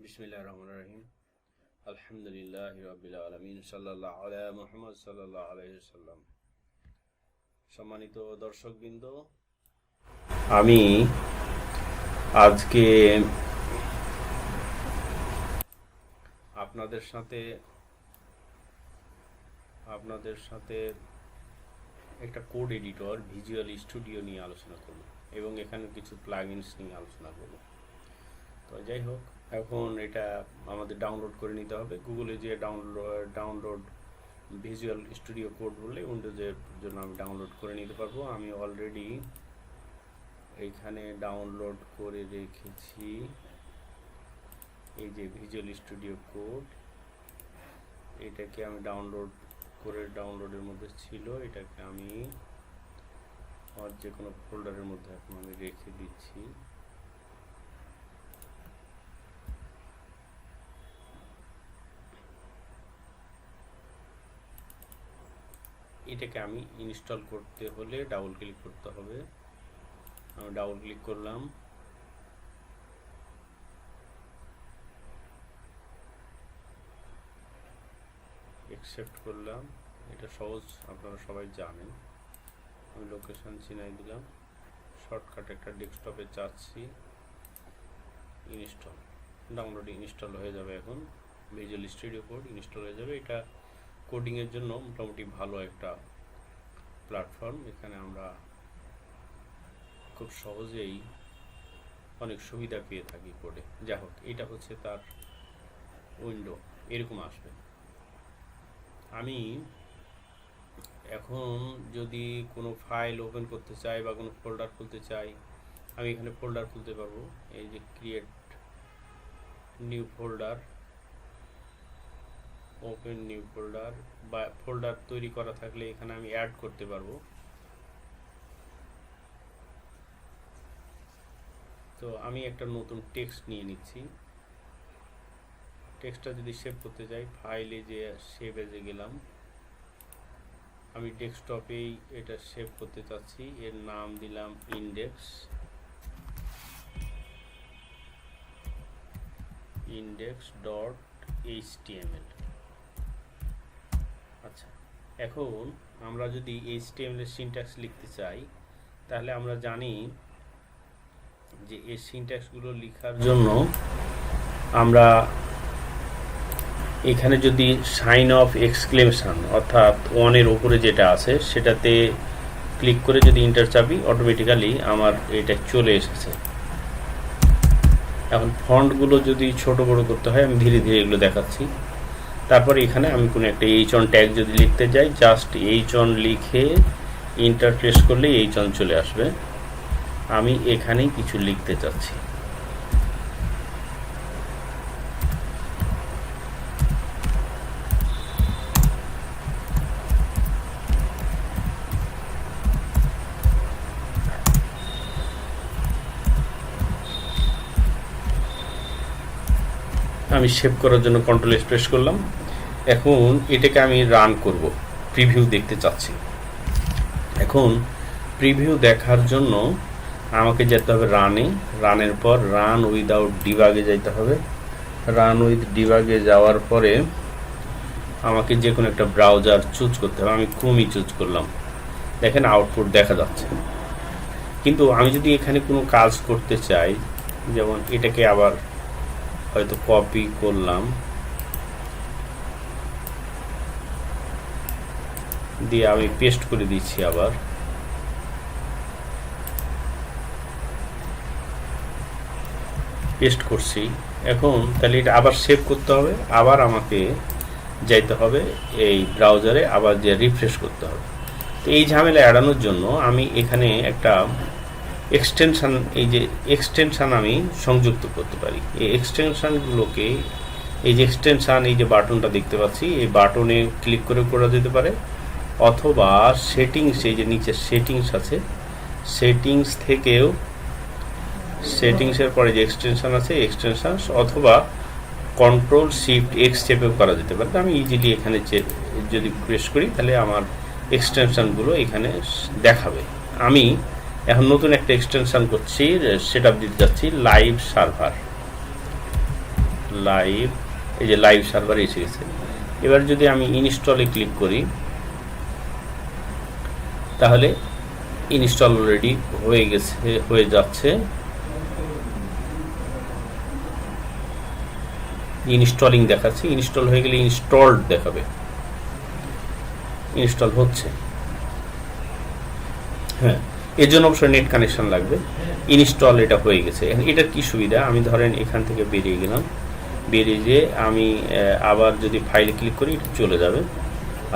বিসমিল্লাহির রহমানির রহিম। আলহামদুলিল্লাহি রাব্বিল আলামিন, সাল্লাল্লাহু আলা মুহাম্মদ সাল্লাল্লাহু আলাইহি ওয়াসাল্লাম। সম্মানিত দর্শকবৃন্দ, আমি আজকে আপনাদের সাথে একটা কোড এডিটর ভিজুয়াল স্টুডিও নিয়ে আলোচনা করব এবং এখানে কিছু প্লাগইনস নিয়ে আলোচনা করব। তো যাই হোক, এখন এটা আমাদের ডাউনলোড করে নিতে হবে। গুগলে যে ডাউনলোড ভিজুয়াল স্টুডিও কোড বললে উইন্ডোজের জন্য আমি ডাউনলোড করে নিতে পারবো। আমি অলরেডি এইখানে ডাউনলোড করে রেখেছি এই যে ভিজুয়াল স্টুডিও কোড। এটাকে আমি ডাউনলোডের মধ্যে ছিল, এটাকে আমি আর যে কোনো ফোল্ডারের মধ্যে এখন আমি রেখে দিচ্ছি। এটাকে আমি ইনস্টল করতে হলে ডাবল ক্লিক করতে হবে। আমি ডাবল ক্লিক করলাম, অ্যাকসেপ্ট করলাম। এটা সহজ, আপনারা সবাই জানেন। আমি লোকেশন চিনাই দিলাম, শর্টকাট একটা ডেস্কটপে চাচ্ছি। ইনস্টল, ডাউনলোড ইনস্টল হয়ে যাবে। এখন ভিজুয়াল স্টুডিও কোড ইনস্টল হয়ে যাবে। এটা কোডিংয়ের জন্য মোটামুটি ভালো একটা প্ল্যাটফর্ম। এখানে আমরা খুব সহজেই অনেক সুবিধা পেয়ে থাকি কোডে। যাই হোক, এটা হচ্ছে তার উইন্ডো, এরকম আসবে। আমি এখন যদি কোনো ফাইল ওপেন করতে চাই বা কোনো ফোল্ডার খুলতে চাই, আমি এখানে ফোল্ডার খুলতে পারবো। এই যে create new folder, open new folder, বা ফোল্ডার তৈরি করা থাকলে এখানে আমি অ্যাড করতে পারবো। তো আমি একটা নতুন টেক্সট নিয়ে নিচ্ছি। টেক্সটটা যদি সেভ করতে চাই, ফাইলে যে সেভ এজে গেলাম, আমি ডেস্কটপেই এটা সেভ করতে চাচ্ছি। এর নাম দিলাম index.html। আচ্ছা, এখন আমরা যদি HTML এর সিনট্যাক্স লিখতে চাই, তাহলে আমরা জানি যে এই সিনট্যাক্সগুলো লেখার জন্য আমরা এখানে যদি সাইন অফ এক্সক্লেমেশন অর্থাৎ ওয়ানের উপরে যেটা আছে সেটাতে ক্লিক করে যদি এন্টার চাপি, অটোমেটিক্যালি আমার এটা চলে এসেছে। এখন ফন্টগুলো যদি ছোট বড় করতে হয়, আমি ধীরে ধীরে এগুলো দেখাচ্ছি। তারপরে এখানে আমি কোনো একটা h1 ট্যাগ যদি লিখতে যাই, জাস্ট h1 লিখে এন্টার প্রেস করলে h1 চলে আসবে। আমি এখানেই কিছু লিখতে চাচ্ছি। আমি সেভ করার জন্য কন্ট্রোল এস প্রেস করলাম। এখন এটাকে আমি রান করব, প্রিভিউ দেখতে চাচ্ছি। এখন প্রিভিউ দেখার জন্য আমাকে যেতে হবে রানের পর রান উইদাউট ডিবাগে যেতে হবে। রান উইথ ডিবাগে যাওয়ার পরে আমাকে যে কোনো একটা ব্রাউজার চুজ করতে হবে। আমি ক্রোমই চুজ করলাম। দেখেন আউটপুট দেখা যাচ্ছে। কিন্তু আমি যদি এখানে কোনো কাজ করতে চাই, যেমন এটাকে আবার হয়তো কপি করলাম, দিয়ে আমি পেস্ট করে দিচ্ছি, আবার পেস্ট করছি। এখন তাহলে এটা আবার সেভ করতে হবে, আবার আমাকে যাইতে হবে এই ব্রাউজারে, আবার যে রিফ্রেশ করতে হবে। তো এই ঝামেলা এড়ানোর জন্য আমি এখানে একটা এক্সটেনশন আমি সংযুক্ত করতে পারি। এই এক্সটেনশনগুলোকে, এই যে বাটনটা দেখতে পাচ্ছি, এই বাটনে ক্লিক করে করা যেতে পারে, অথবা সেটিংস, এই যে নিচে সেটিংস আছে, সেটিংস থেকেও, সেটিংসের পরে যে এক্সটেনশন আছে এক্সটেনশন, অথবা কন্ট্রোল শিফট এক্স চেপেও করা যেতে পারে। আমি ইজিলি এখানে যদি প্রেস করি, তাহলে আমার এক্সটেনশনগুলো এখানে দেখাবে। আমি এখন নতুন একটা এক্সটেনশন করছি, সেটআপ দিতে যাচ্ছি লাইভ লাইভ, এই যে লাইভ সার্ভারে এসে গেছে। এবার যদি আমি ইনস্টলে ক্লিক করি তাহলে ইনস্টল অলরেডি হয়ে গেছে, হয়ে যাচ্ছে। ইনস্টলিং দেখাচ্ছে, ইনস্টল হয়ে গেলে ইনস্টলড দেখাবে, ইনস্টল হচ্ছে। হ্যাঁ, এর জন্য অবশ্যই নেট কানেকশন লাগবে। ইনস্টল এটা হয়ে গেছে। এটার কি সুবিধা, আমি ধরেন এখান থেকে বেরিয়ে গেলাম, বেরিয়ে যেয়ে আমি আবার যদি ফাইলে ক্লিক করি এটা চলে যাবে।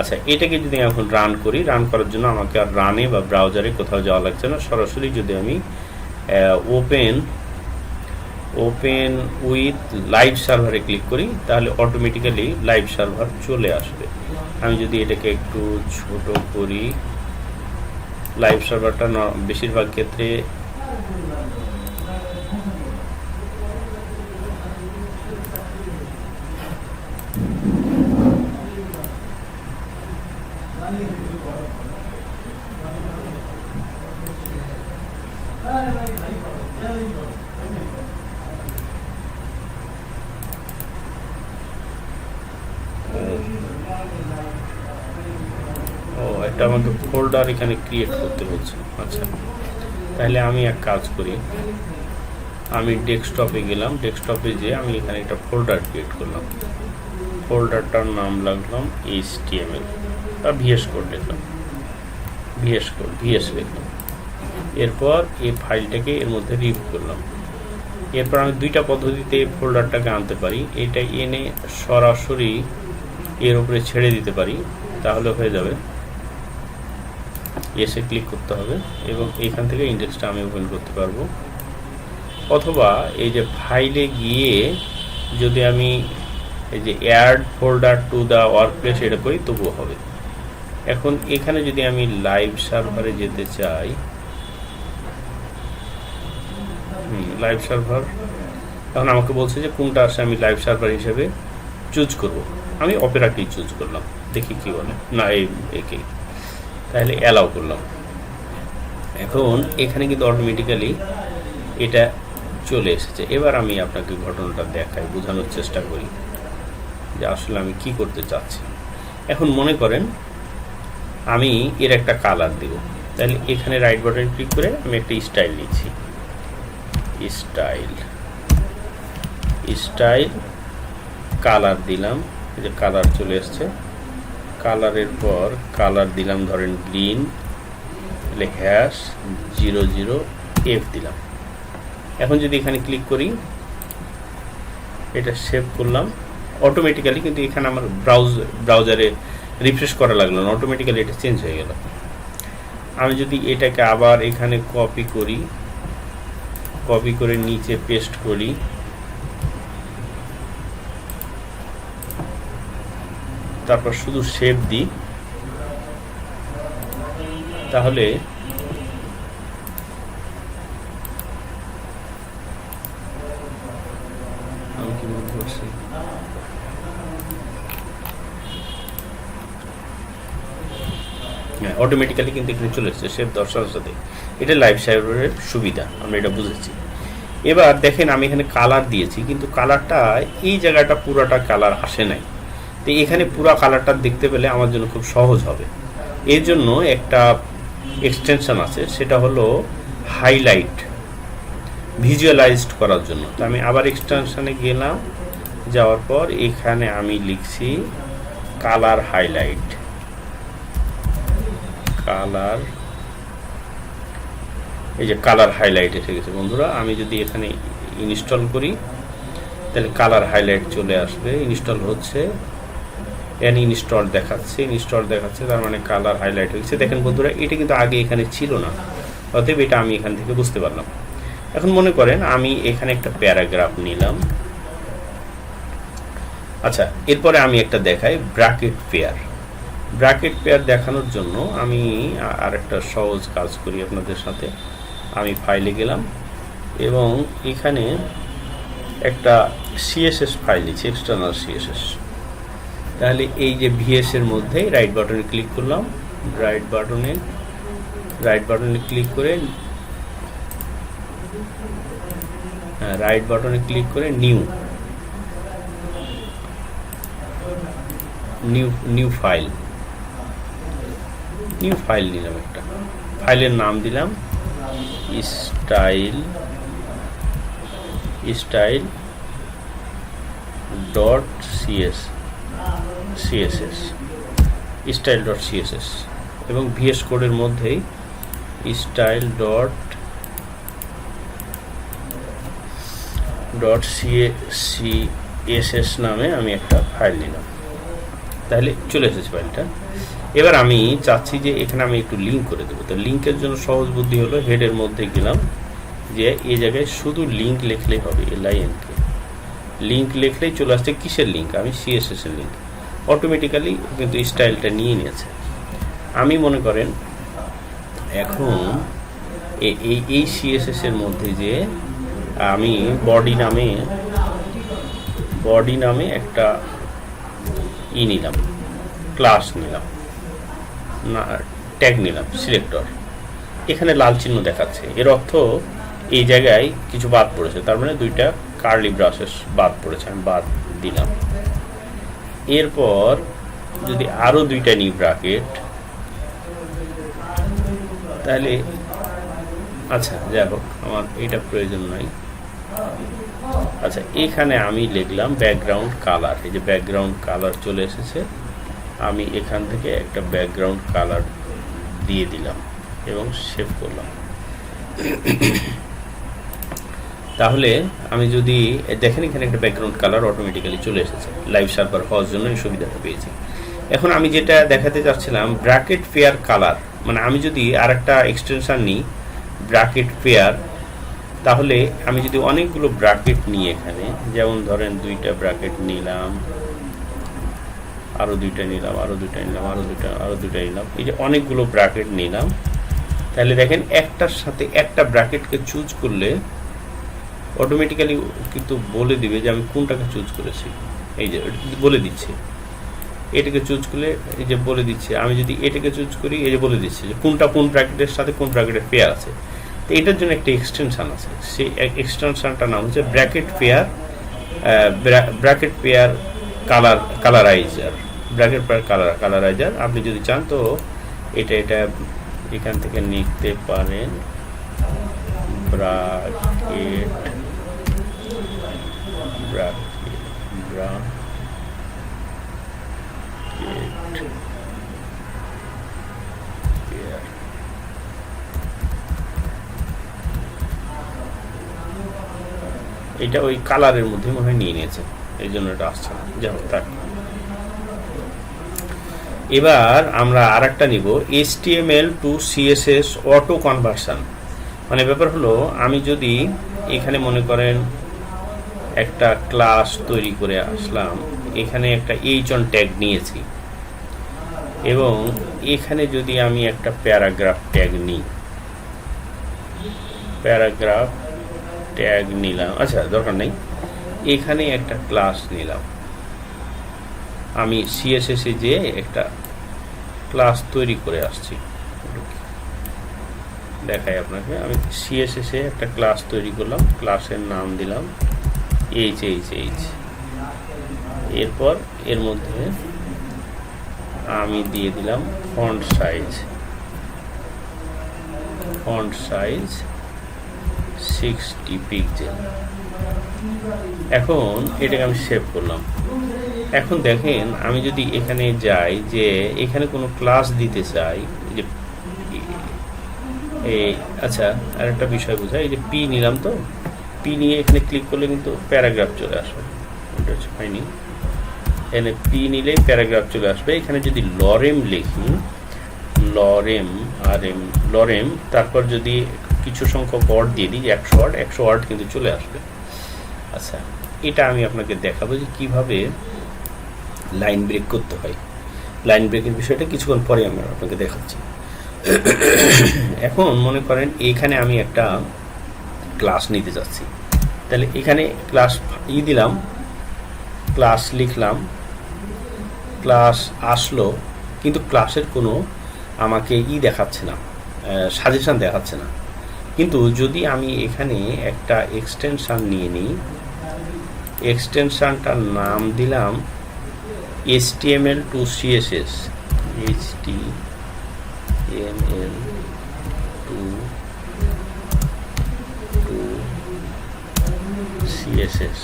আচ্ছা, এটাকে যদি এখন রান করি, রান করার জন্য আমাকে আর রানে বা ব্রাউজারে কোথাও যাওয়া লাগছে না। সরাসরি যদি আমি ওপেন উইথ লাইভ সার্ভারে ক্লিক করি তাহলে অটোমেটিক্যালি লাইভ সার্ভার চলে আসবে। আমি যদি এটাকে একটু ছোট করি, লাইভ সার্ভারটা বেশিরভাগ ক্ষেত্রে এটা আমাকে ফোল্ডার এখানে ক্রিয়েট করতে বলছে। আচ্ছা, তাহলে আমি এক কাজ করি, আমি ডেস্কটপে গেলাম, ডেস্কটপে যেয়ে আমি এখানে একটা ফোল্ডার ক্রিয়েট করলাম। ফোল্ডারটার নাম লাগলাম HTML বা VS কোড লিখলাম, VS লিখলাম। এরপর এই ফাইলটাকে এর মধ্যে রিভ করলাম। এরপর আমি দুইটা পদ্ধতিতে ফোল্ডারটাকে আনতে পারি। এটা এনে সরাসরি এর উপরে ছেড়ে দিতে পারি, তাহলে হয়ে যাবে। এসে ক্লিক করতে হবে এবং এইখান থেকে ইন্ডেক্সটা আমি ওপেন করতে পারবো। অথবা এই যে ফাইলে গিয়ে যদি আমি এই যে add folder to the workplace এটা করি তবুও হবে। এখন এখানে যদি আমি লাইভ সার্ভারে যেতে চাই, লাইভ সার্ভার এখন আমাকে বলছে যে কোনটা আসে আমি লাইভ সার্ভার হিসেবে চুজ করব। আমি অপেরাকেই চুজ করলাম, দেখি কি বলে। না, একেই, তাহলে অ্যালাউ করলাম। এখন এখানে কিন্তু অটোমেটিক্যালি এটা চলে এসেছে। এবার আমি আপনাকে ঘটনাটা দেখাই, বোঝানোর চেষ্টা করি যে আসলে আমি কি করতে চাচ্ছি। এখন মনে করেন আমি এর একটা কালার দেব, তাহলে এখানে রাইট বাটন ক্লিক করে আমি একটা স্টাইল নিচ্ছি। স্টাইল কালার দিলাম, এই যে কালার চলে এসছে। কালারের পর কালার দিলাম ধরেন গ্রিন, #00F দিলাম। এখন যদি এখানে ক্লিক করি, এটা সেভ করলাম অটোমেটিক্যালি, কিন্তু এখানে আমার ব্রাউজারে রিফ্রেশ করা লাগলো না, অটোমেটিক্যালি এটা চেঞ্জ হয়ে গেল। আমি যদি এটাকে আবার এখানে কপি করে নিচে পেস্ট করি, তারপর শুধু সেভ দিই, তাহলে আমি কি বলতে পারছি, হ্যাঁ, অটোমেটিক্যালি কিন্তু এখানে চলে এসেছে সেভ দেওয়ার সাথে সাথে। এটা লাইভ সার্ভারের সুবিধা, আমরা এটা বুঝেছি। এবার দেখেন আমি এখানে কালার দিয়েছি, কিন্তু কালারটা এই জায়গাটা পুরোটা কালার আসে নাই। তো এখানে পুরো কালারটা দেখতে পেলে আমার জন্য খুব সহজ হবে। এর জন্য একটা এক্সটেনশন আছে, সেটা হলো হাইলাইট, ভিজুয়ালাইজড করার জন্য। তো আমি আবার এক্সটেনশনে গেলাম, যাওয়ার পর এখানে আমি লিখছি কালার হাইলাইট, কালার, এই যে কালার হাইলাইট এসে গেছে বন্ধুরা। আমি যদি এখানে ইনস্টল করি তাহলে কালার হাইলাইট চলে আসবে। ইনস্টল হচ্ছে, ইনস্টল দেখাচ্ছে, তার মানে কালার হাইলাইট হয়েছে। দেখেন বন্ধুরা, এটা কিন্তু আগে এখানে ছিল না, অতএব এটা আমি এখান থেকে বুঝতে পারলাম। এখন মনে করেন আমি এখানে একটা প্যারাগ্রাফ নিলাম। আচ্ছা, এরপরে আমি একটা দেখাই ব্র্যাকেট পেয়ার দেখানোর জন্য আমি আর একটা সহজ কাজ করি আপনাদের সাথে। আমি ফাইলে গেলাম এবং এখানে একটা CSS ফাইল নিচ্ছি, এক্সটার্নাল CSS। তাহলে এই যে VS এর মধ্যে রাইট বাটনে ক্লিক করলাম, রাইট বাটনে ক্লিক করে নিউ, নিউ ফাইল নিলাম, একটা ফাইলের নাম দিলাম স্টাইল ডট সিএসএস এবং ভিএস কোডের মধ্যেই স্টাইল ডট সিএসএস নামে আমি একটা ফাইল নিলাম। তাহলে চলে এসেছে ফাইলটা। এবার আমি চাচ্ছি যে এখানে আমি একটু লিঙ্ক করে দেবো। তো লিঙ্কের জন্য সহজ বুদ্ধি হলো হেডের মধ্যে গেলাম, যে এই জায়গায় শুধু লিঙ্ক লিখলেই হবে, LINK লিঙ্ক লিখলেই চলে আসছে কিসের লিঙ্ক, আমি সিএসএস এর লিঙ্ক। অটোমেটিক্যালি কিন্তু স্টাইলটা নিয়ে নিয়েছে। আমি মনে করেন এখন এই সিএসএস এর মধ্যে যে আমি বডি নামে একটা নিলাম, ক্লাস নিলাম, না ট্যাগ নিলাম, সিলেক্টর। এখানে লাল চিহ্ন দেখাচ্ছে, এর অর্থ এই জায়গায় কিছু বাদ পড়েছে, তার মানে দুইটা কার্লি ব্রাশেস বাদ পড়েছে, আমি বাদ দিলাম। এরপর যদি আরো দুইটা নিই ব্র্যাকেট, তাহলে আচ্ছা যাই হোক আমার এটা প্রয়োজন নাই। আচ্ছা এখানে আমি লিখলাম ব্যাকগ্রাউন্ড কালার, এই যে ব্যাকগ্রাউন্ড কালার চলে এসেছে, আমি এখান থেকে একটা ব্যাকগ্রাউন্ড কালার দিয়ে দিলাম এবং সেভ করলাম। তাহলে আমি যদি দেখেন এখানে একটা ব্যাকগ্রাউন্ড কালার অটোমেটিক্যালি চলে এসেছে, লাইভ সার্ভার হওয়ার জন্য এই সুবিধাটা পেয়েছি। এখন আমি যেটা দেখাতে চাচ্ছিলাম ব্র্যাকেট পেয়ার কালার, মানে আমি যদি আর একটা এক্সটেনশন নিই ব্র্যাকেট পেয়ার, তাহলে আমি যদি অনেকগুলো ব্র্যাকেট নিই এখানে, যেমন ধরেন দুইটা ব্র্যাকেট নিলাম, আরো দুইটা নিলাম, আরো দুইটা নিলাম, আরো দুইটা নিলাম, এই যে অনেকগুলো ব্র্যাকেট নিলাম, তাহলে দেখেন একটার সাথে একটা ব্র্যাকেটকে চুজ করলে অটোমেটিক্যালি কিন্তু বলে দিবে যে আমি কোনটাকে চুজ করেছি। এই যে বলে দিচ্ছে, এটাকে চুজ করলে এই যে বলে দিচ্ছে, আমি যদি এটাকে চুজ করি এই যে বলে দিচ্ছে যে কোনটা কোন ব্র্যাকেটের সাথে কোন ব্র্যাকেটের পেয়ার আছে। তো এটার জন্য একটা এক্সটেনশন আছে, সেই এক্সটেনশনটার নাম হচ্ছে ব্র্যাকেট পেয়ার কালারাইজার। আপনি যদি চান তো এটা এখান থেকে লিখতে পারেন এটা ওই কালারের মধ্যে মনে হয় নিয়ে নিয়েছে, এই জন্য এটা আসছে না। যাই হোক থাক। এবার আমরা আর একটা নিব HTML to CSS auto conversion. মানে ব্যাপার হলো আমি যদি এখানে মনে করেন একটা ক্লাস তৈরি করে আসলাম, এখানে একটা on ট্যাগ নিয়েছি, এবং এখানে যদি আমি একটা প্যারাগ্রাফ ট্যাগ নিই, প্যারাগ্রাফ ট্যাগ নিলাম, আচ্ছা দরকার নেই, এখানে একটা ক্লাস নিলাম, আমি CSS এ যে একটা ক্লাস তৈরি করে আসছি, দেখাই আপনাকে। আমি CSS এ একটা ক্লাস তৈরি করলাম, ক্লাসের নাম দিলাম HHH, এরপর এর মধ্যে আমি দিয়ে দিলাম ফন্ট সাইজ 60 পিক্সেল। এখন এটাকে আমি সেভ করলাম। এখন দেখেন আমি যদি এখানে যাই, যে এখানে কোনো ক্লাস দিতে চাই, যে আচ্ছা আর একটা বিষয় বোঝাই, এই যে পি নিলাম, তো পি নিয়ে এখানে ক্লিক করলে কিন্তু প্যারাগ্রাফ চলে আসবে, ওটা হয়নি, এখানে পি নিলেই প্যারাগ্রাফ চলে আসবে। এখানে যদি লরেম লিখি, লরেম তারপর যদি কিছু সংখ্যক ওয়ার্ড দিয়ে দিই, 100 ওয়ার্ড কিন্তু চলে আসবে। আচ্ছা এটা আমি আপনাকে দেখাবো যে কিভাবে লাইন ব্রেক করতে হয়। লাইন ব্রেকের বিষয়টা কিছুক্ষণ পরে আমি আপনাকে দেখাচ্ছি। এখন মনে করেন এখানে আমি একটা ক্লাস নিতে যাচ্ছি, তাহলে এখানে ক্লাস দিলাম, ক্লাস লিখলাম, ক্লাস আসলো, কিন্তু ক্লাসের কোনো আমাকে দেখাচ্ছে না, সাজেশন দেখাচ্ছে না। কিন্তু যদি আমি এখানে একটা এক্সটেনশন নিয়ে নিই, এক্সটেনশনটার নাম দিলাম HTML to CSS, HTML to CSS,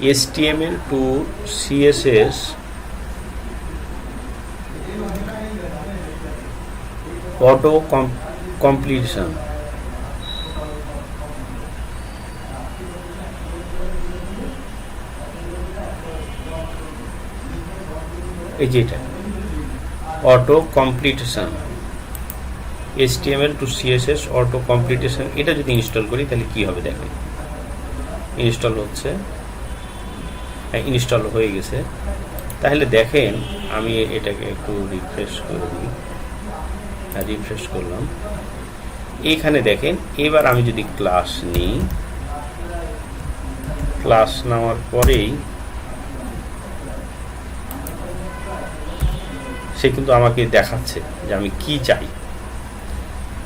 HTML to CSS auto completion, এই যেটা auto completion, HTML to CSS auto completion, এটা যদি ইনস্টল করি তাহলে কি হবে দেখেন। ইনস্টল হচ্ছে, ইনস্টল হয়ে গেছে। তাহলে দেখেন আমি এটাকে একটু রিফ্রেশ করে দিই, রিফ্রেশ করলাম। এখানে দেখেন এবার আমি যদি ক্লাস নিই, ক্লাস নেওয়ার পরেই সে কিন্তু আমাকে দেখাচ্ছে যে আমি কি চাই,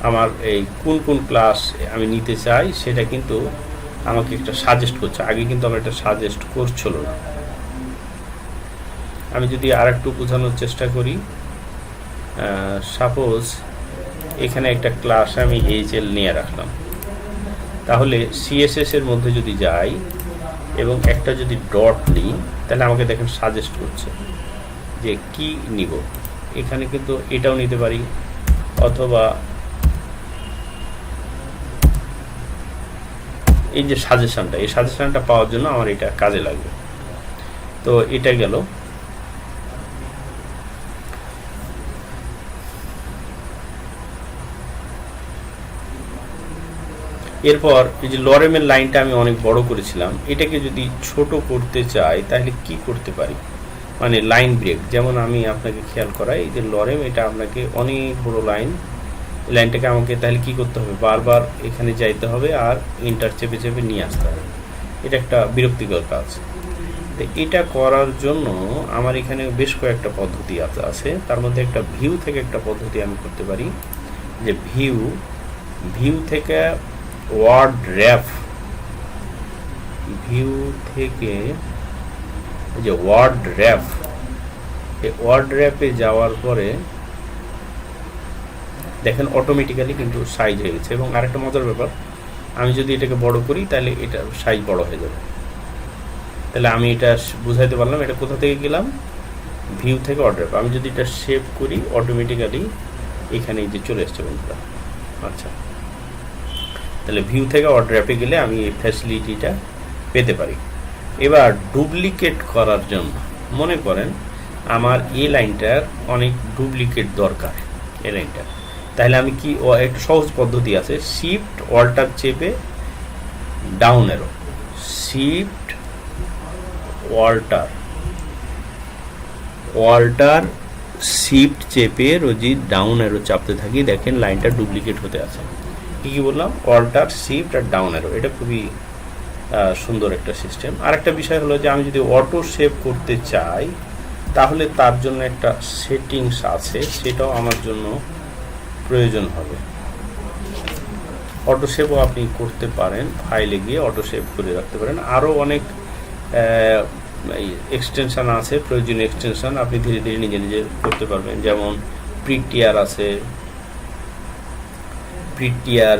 আমার এই কোন কোন ক্লাস আমি নিতে চাই সেটা কিন্তু আমাকে একটা সাজেস্ট করছে। আগে কিন্তু আমার এটা সাজেস্ট করছিল না। আমি যদি আর একটু বোঝানোর চেষ্টা করি, সাপোজ এখানে একটা ক্লাস আমি HL নিয়ে রাখলাম, তাহলে CSS এর মধ্যে যদি যাই এবং একটা যদি ডট নিই তাহলে আমাকে দেখেন সাজেস্ট করছে যে কি নিব। এখানে কিন্তু এটাও নিতে পারি, অথবা এই যে সাজেশনটা, এই সাজেশনটা পাওয়ার জন্য আমার এটা কাজে লাগবে। তো এটা গেল। এরপর এই যে লরেমের লাইনটা আমি অনেক বড় করেছিলাম, এটাকে যদি ছোট করতে চাই তাহলে কি করতে পারি, মানে লাইন ব্রেক। যেমন আমি আপনাকে খেয়াল করাই, এই যে লরেম, এটা আপনাকে অনেক বড় লাইন, লাইনটাকে আমাকে তাহলে কি করতে হবে, বারবার এখানে যাইতে হবে আর ইন্টার চেপে চেপে নিয়ে আসতে হবে। এটা একটা বিরক্তিকর কাজ। তো এটা করার জন্য আমার এখানে বেশ কয়েকটা পদ্ধতি আছে। তার মধ্যে একটা ভিউ থেকে একটা পদ্ধতি আমি করতে পারি, যে ভিউ থেকে ওয়ার্ড র্যাপ, ভিউ থেকে যে ওয়ার্ড র্যাপ, এই ওয়ার্ড র্যাপে যাওয়ার পরে দেখেন অটোমেটিক্যালি কিন্তু সাইজ হয়ে গেছে। এবং আরেকটা মজার ব্যাপার, আমি যদি এটাকে বড় করি তাহলে এটা সাইজ বড় হয়ে যাবে। তাহলে আমি এটা বুঝাইতে পারলাম এটা কোথা থেকে গেলাম, ভিউ থেকে ওয়ার্ড র্যাপ। আমি যদি এটা সেভ করি অটোমেটিক্যালি এখানে এই যে চলে এসছে বন্ধুরা। আচ্ছা, তাহলে ভিউ থেকে ওয়ার্ড র্যাপে গেলে আমি এই ফ্যাসিলিটিটা পেতে পারি। এবার ডুপ্লিকেট করার জন্য মনে করেন আমার এই লাইনটার অনেক ডুপ্লিকেট দরকার, এই লাইনটা, তাহলে আমি কি, একটা সহজ পদ্ধতি আছে, শিফট অল্টার চেপে down arrow, shift alt shift চেপে রোজি ডাউন অ্যারো চাপতে থাকি, দেখেন লাইনটা ডুপ্লিকেট হতে আছে। কি বললাম, অল্টার শিফট আর ডাউন অ্যারো, এটা খুবই সুন্দর একটা সিস্টেম। আর একটা বিষয় হলো যে আমি যদি অটো সেভ করতে চাই তাহলে তার জন্য একটা সেটিংস আছে, সেটাও আমার জন্য প্রয়োজন হবে। অটো সেভও আপনি করতে পারেন, ফাইলে গিয়ে অটো সেভ করে রাখতে পারেন। আরও অনেক এক্সটেনশন আছে, প্রয়োজনীয় এক্সটেনশন আপনি ধীরে ধীরে নিজে নিজে করতে পারবেন। যেমন প্রিটিয়ার আছে, প্রিটিয়ার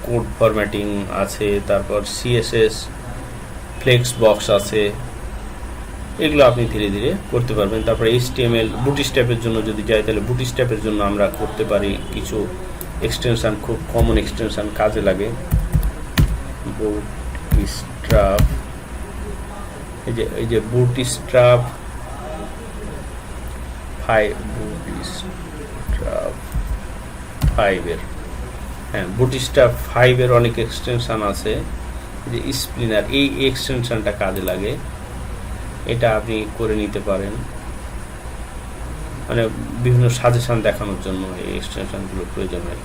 কোড ফরম্যাটিং আছে, তারপর CSS ফ্লেক্স বক্স আছে, এগুলো আপনি ধীরে ধীরে করতে পারবেন। তারপর HTML বুটস্ট্র্যাপের জন্য যদি যাই তাহলে বুটস্ট্র্যাপের জন্য আমরা করতে পারি কিছু এক্সটেনশন, খুব কমন এক্সটেনশন কাজে লাগে। বুটস্ট্র্যাপ, এই যে বুটস্ট্র্যাপ 5 এর, হ্যাঁ বুটস্ট্র্যাপ 5 এর অনেক এক্সটেনশন আছে। যে স্প্লিনার, এই এক্সটেনশনটা কাজে লাগে, এটা আপনি করে নিতে পারেন, মানে বিভিন্ন সাজেশন দেখানোর জন্য এই এক্সটেনশনগুলো প্রয়োজন হয়।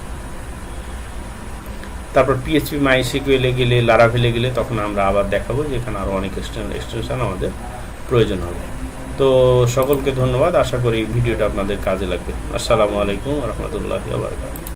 তারপর PHP MySQL গেলে, লারাভেলে গেলে তখন আমরা আবার দেখাবো যে এখানে আরও অনেক এক্সটেনশন আমাদের প্রয়োজন হবে। তো সকলকে ধন্যবাদ, আশা করি ভিডিওটা আপনাদের কাজে লাগবে। আসসালামু আলাইকুম ওয়া রাহমাতুল্লাহি ওয়া বারাকাতুহু।